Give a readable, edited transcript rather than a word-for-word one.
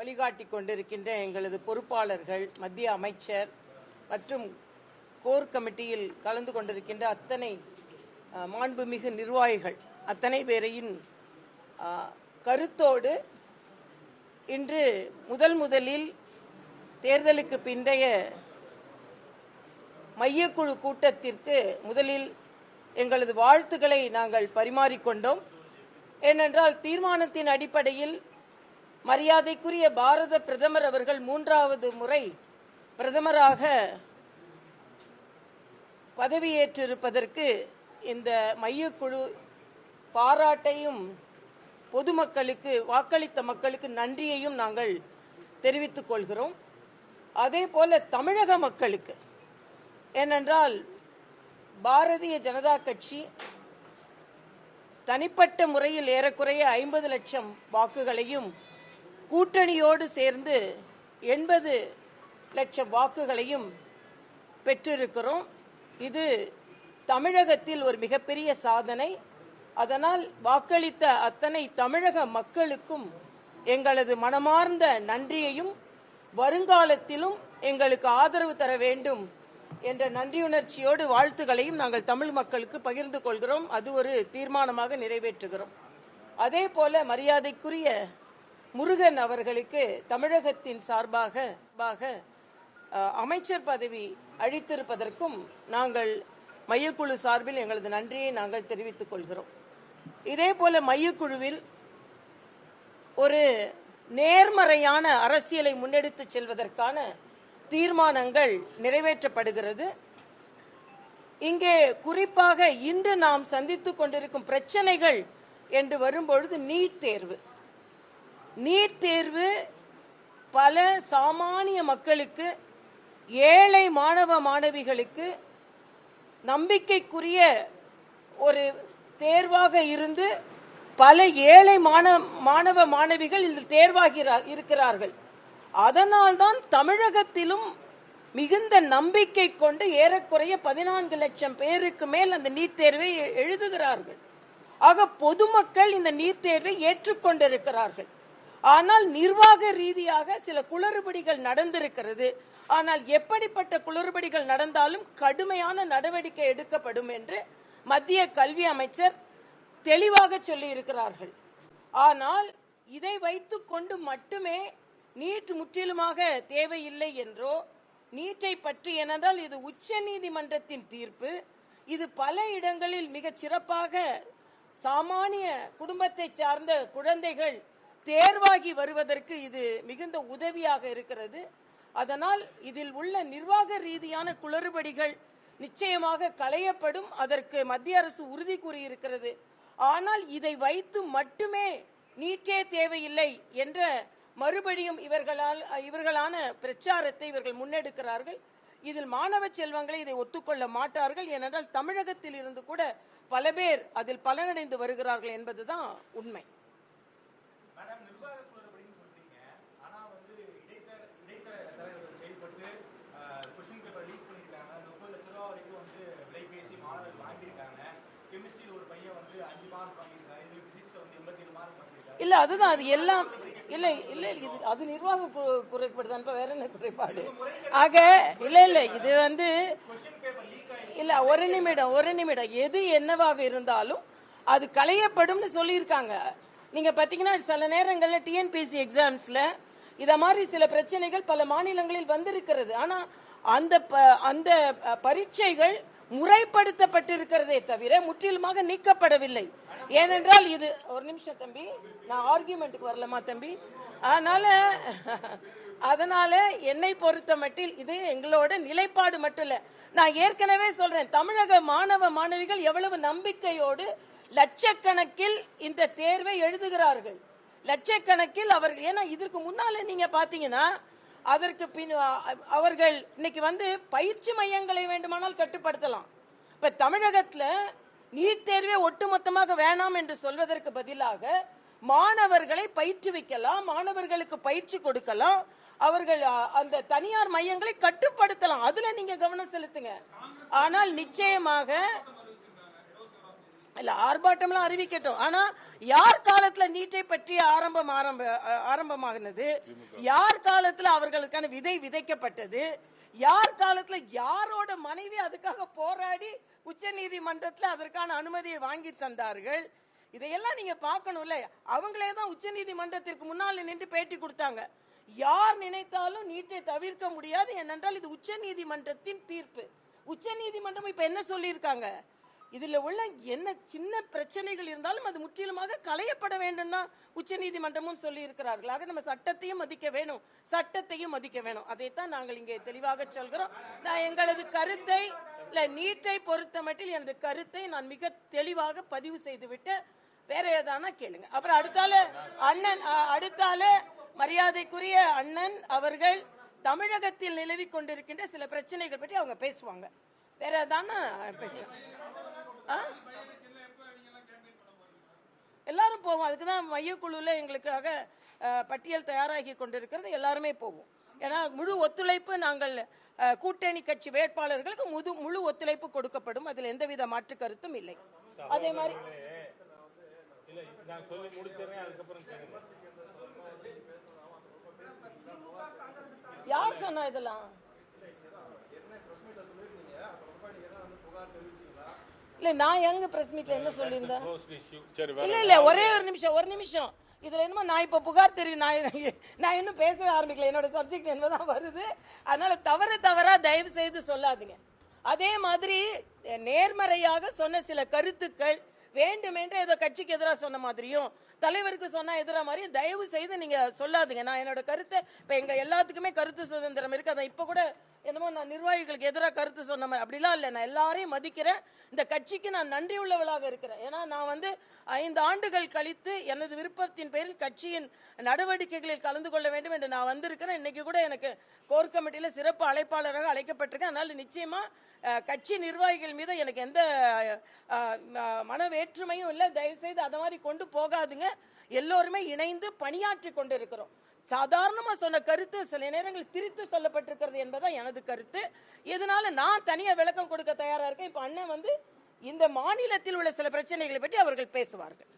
வழிகாட்டி கொண்டிருக்கின்ற எங்களது பொறுப்பாளர்கள், மத்திய அமைச்சர் மற்றும் கோர் கமிட்டியில் கலந்து கொண்டிருக்கின்ற அத்தனை மாண்புமிகு நிர்வாகிகள் அத்தனை பேரையும் கருத்தோடு இன்று முதலில் தேர்தலுக்கு பிந்தைய மையக்குழு கூட்டத்திற்கு முதலில் எங்களது வாழ்த்துக்களை நாங்கள் பரிமாறிக்கொண்டோம். ஏனென்றால் தீர்மானத்தின் அடிப்படையில் மரியாதைக்குரிய பாரத பிரதமர் அவர்கள் 3வது முறை பிரதமராக பதவியேற்றிருப்பதற்கு இந்த மையக்குழு பாராட்டையும் பொதுமக்களுக்கு வாக்களித்த மக்களுக்கு நன்றியையும் நாங்கள் தெரிவித்துக் கொள்கிறோம். அதே போல தமிழக மக்களுக்கு, ஏனென்றால் பாரதிய ஜனதா கட்சி தனிப்பட்ட முறையில் ஏறக்குறைய 50 லட்சம் வாக்குகளையும் கூட்டணியோடு சேர்ந்து 80 லட்சம் வாக்குகளையும் பெற்றிருக்கிறோம். இது தமிழகத்தில் ஒரு மிகப்பெரிய சாதனை. அதனால் வாக்களித்த அத்தனை தமிழக மக்களுக்கும் எங்களது மனமார்ந்த நன்றியையும் வருங்காலத்திலும் எங்களுக்கு ஆதரவு தர வேண்டும் என்ற நன்றியுணர்ச்சியோடு வாழ்த்துக்களையும் நாங்கள் தமிழ் மக்களுக்கு பகிர்ந்து கொள்கிறோம். அது ஒரு தீர்மானமாக நிறைவேற்றுகிறோம். அதே போல மரியாதைக்குரிய முருகன் அவர்களுக்கு தமிழகத்தின் சார்பாக அமைச்சர் பதவி அளித்திருப்பதற்கும் நாங்கள் மையக்குழு சார்பில் எங்களது நன்றியை நாங்கள் தெரிவித்துக் கொள்கிறோம். இதே போல மையக்குழுவில் ஒரு நேர்மறையான அரசியலை முன்னெடுத்து செல்வதற்கான தீர்மானங்கள் நிறைவேற்றப்படுகிறது. இங்கே குறிப்பாக இன்று நாம் சந்தித்துக் கொண்டிருக்கும் பிரச்சனைகள் என்று வரும்பொழுது நீட் தேர்வு பல சாமானிய மக்களுக்கு, ஏழை மாணவ மாணவிகளுக்கு நம்பிக்கைக்குரிய ஒரு தேர்வாக இருந்து பல ஏழை மாணவ மாணவிகள் இதில் தேர்வாகி இருக்கிறார்கள். அதனால்தான் தமிழகத்திலும் மிகுந்த நம்பிக்கை கொண்டு ஏறக்குறைய 14 லட்சம் பேருக்கு மேல் அந்த நீட் தேர்வை எழுதுகிறார்கள். ஆக பொதுமக்கள் இந்த நீட் தேர்வை ஏற்றுக்கொண்டிருக்கிறார்கள். ஆனால் நிர்வாக ரீதியாக சில குளறுபடிகள் நடந்திருக்கிறது. ஆனால் எப்படிப்பட்ட குளறுபடிகள் நடந்தாலும் கடுமையான நடவடிக்கை எடுக்கப்படும் என்று மத்திய கல்வி அமைச்சர் தெளிவாக சொல்லி இருக்கிறார்கள். ஆனால் இதை வைத்துக் கொண்டு மட்டுமே நீட் முற்றிலுமாக தேவையில்லை என்றோ, நீட்டை பற்றி, ஏனென்றால் இது உச்ச நீதிமன்றத்தின் தீர்ப்பு, இது பல இடங்களில் மிகச் சிறப்பாக சாமானிய குடும்பத்தை சார்ந்த குழந்தைகள் தேர்வாகி வருவதற்கு இது மிகுந்த உதவியாக இருக்கிறது. அதனால் இதில் உள்ள நிர்வாக ரீதியான குளறுபடிகள் நிச்சயமாக களையப்படும். அதற்கு மத்திய அரசு உறுதி கூறியிருக்கிறது. ஆனால் இதை வைத்து மட்டுமே நீட்டே தேவையில்லை என்ற மறுபடியும் இவர்களான பிரச்சாரத்தை இவர்கள் முன்னெடுக்கிறார்கள். இதில் மாணவ செல்வங்களை இதை ஒத்துக்கொள்ள மாட்டார்கள். ஏனென்றால் தமிழகத்தில் இருந்து கூட பல பேர் அதில் பலனடைந்து வருகிறார்கள் என்பதுதான் உண்மை. இல்ல அதுதான், அது எல்லாம் இல்ல அது நிர்வாக குறைபாடுதான், வேற என்ன குறைபாடு? ஆக இல்ல இது இல்ல ஒரு நிமிடம் எது என்னவாக இருந்தாலும் அது களையப்படும் சொல்லியிருக்காங்க. நீங்க பாத்தீங்கன்னா சில நேரங்கள்ல டிஎன்பிஎஸ்சி எக்ஸாம்ஸ்ல இத மாதிரி சில பிரச்சனைகள் பல மாநிலங்களில் வந்திருக்கிறது. ஆனா அந்த பரீட்சைகள் முறைப்படுத்தப்பட்டிருக்கிறதே தவிர முற்றிலுமாக நீக்கப்படவில்லை. ஏனென்றால் இது ஒரு நிமிஷம் தம்பி, நான் ஆர்கியூமெண்ட்டுக்கு வரலாமா தம்பி? அதனால என்னை பொறுத்த மட்டில் இது எங்களோட நிலைப்பாடு மட்டும் இல்ல. நான் ஏற்கனவே சொல்றேன், தமிழக மாணவ மாணவிகள் எவ்வளவு நம்பிக்கையோடு லட்சக்கணக்கில் இந்த தேர்வை எழுதுகிறார்கள். லட்சக்கணக்கில் அவர்கள், ஏன்னா இதற்கு முன்னால நீங்க பாத்தீங்கன்னா அதற்கு பின் அவர்கள் இன்னைக்கு பயிற்சி மையங்களை வேண்டுமானால் கட்டுப்படுத்தலாம். இப்ப தமிழகத்துல நீட் தேர்வே ஒட்டுமொத்தமாக வேணாம் என்று சொல்வதற்கு பதிலாக மாணவர்களை பயிற்றுவிக்கலாம், மாணவர்களுக்கு பயிற்சி கொடுக்கலாம், அவர்கள் அந்த தனியார் மையங்களை கட்டுப்படுத்தலாம். அதுல நீங்க கவனம் செலுத்துங்க. ஆனால் நிச்சயமாக இல்ல ஆர்ப்பாட்டம்லாம் அறிவிக்கட்டும். ஆனா யார் காலத்துல நீட்டை பற்றி ஆரம்பமாகினது, யார் காலத்துல அவர்களுக்கான விதை விதைக்கப்பட்டது, யார் காலத்துல யாரோட மனைவி அதுக்காக போராடி உச்ச நீதிமன்றத்தில் அதற்கான அனுமதியை வாங்கி தந்தார்கள், இதையெல்லாம் நீங்க பார்க்கணும்ல. அவங்களே தான் உச்ச நீதிமன்றத்திற்கு முன்னால் நின்று பேட்டி கொடுத்தாங்க. யார் நினைத்தாலும் நீட்டை தவிர்க்க முடியாது, ஏனென்றால் இது உச்ச நீதிமன்றத்தின் தீர்ப்பு. உச்ச நீதிமன்றம் இப்ப என்ன சொல்லியிருக்காங்க, இதுல உள்ள என்ன சின்ன பிரச்சனைகள் இருந்தாலும் அது முற்றிலுமாக களையப்பட வேண்டும் தான் உச்ச நீதிமன்றமும் சொல்லி இருக்கிறார்கள். ஆக நம்ம சட்டத்தையும் மதிக்க வேணும், சட்டத்தையும் மதிக்க வேணும். அதைத்தான் நாங்கள் இங்கே தெளிவாக சொல்கிறோம். நான் எங்களது கருத்தை இல்ல நீட்டை பொறுத்த மட்டில் எனது கருத்தை நான் மிக தெளிவாக பதிவு செய்து விட்டு வேற ஏதானா கேளுங்க. அப்புறம் அடுத்தால மரியாதைக்குரிய அண்ணன் அவர்கள் தமிழகத்தில் நிலவி கொண்டிருக்கின்ற சில பிரச்சனைகள் பற்றி அவங்க பேசுவாங்க. வேற ஏதானா பேசுவாங்க. எல்லாரும் போவோம். அதுக்குதான் மையக்குழுல எங்களுக்காக பட்டியல் தயாராகி கொண்டிருக்கிறது. எல்லாருமே போவோம். ஏன்னா முழு ஒத்துழைப்பு நாங்கள் கூட்டணி கட்சி வேட்பாளர்களுக்கு முழு ஒத்துழைப்பு கொடுக்கப்படும். அதில் எந்தவித மாற்று கருத்தும் இல்லை. அதே மாதிரி யார் சொன்னா இதெல்லாம்? இல்ல நான் எங்க பிரஸ் மீட்ல என்ன சொல்லியிருந்தேன்? இல்ல ஒரே ஒரு நிமிஷம். இதுல என்னமோ நான் இப்ப புகார் தெரியும், நான் இன்னும் பேச ஆரம்பிக்கல. என்னோட சப்ஜெக்ட் என்னதான் வருது, அதனால தவறா தயவு செய்து சொல்லாதீங்க. அதே மாதிரி நேர்மறையாக சொன்ன சில கருத்துக்கள் வேண்டுமென்று ஏதோ கட்சிக்கு எதிராக சொன்ன மாதிரியும் தலைவருக்கு சொன்னா எதிராக மாதிரியும் தயவு செய்து நீங்க சொல்லாதீங்க. நான் என்னோட கருத்தை இப்ப எங்க எல்லாத்துக்குமே கருத்து சுதந்திரம் இருக்கு. அதை இப்ப கூட என்னமோ நான் நிர்வாகிகளுக்கு எதிராக கருத்து சொன்ன மாதிரி அப்படிலாம் இல்லை. நான் எல்லாரையும் மதிக்கிறேன். இந்த கட்சிக்கு நான் நன்றி உள்ளவளாக இருக்கிறேன். ஏன்னா நான் 5 ஆண்டுகள் கழித்து எனது விருப்பத்தின் பேரில் கட்சியின் நடவடிக்கைகளில் கலந்து கொள்ள வேண்டும் என்று நான் வந்திருக்கிறேன். இன்னைக்கு கூட எனக்கு கோர் கமிட்டியில சிறப்பு அழைப்பாளராக அழைக்கப்பட்டிருக்கேன். அதனால நிச்சயமா கட்சி நிர்வாகிகள் மீது எனக்கு எந்த மனவேற்றுமையும் இல்லை. தயவு செய்து அதை மாதிரி கொண்டு போகாதுங்க. எல்லோருமே இணைந்து பணியாற்றி கொண்டு இருக்கிறோம். சாதாரணமா சொன்ன கருத்து சில நேரங்கள் திரித்து சொல்லப்பட்டிருக்கிறது என்பதான் எனது கருத்து. இதனால நான் தனியா விளக்கம் கொடுக்க தயாரா இருக்கேன். இப்ப அண்ணன் இந்த மாநிலத்தில் உள்ள சில பிரச்சனைகளை பற்றி அவர்கள் பேசுவார்கள்.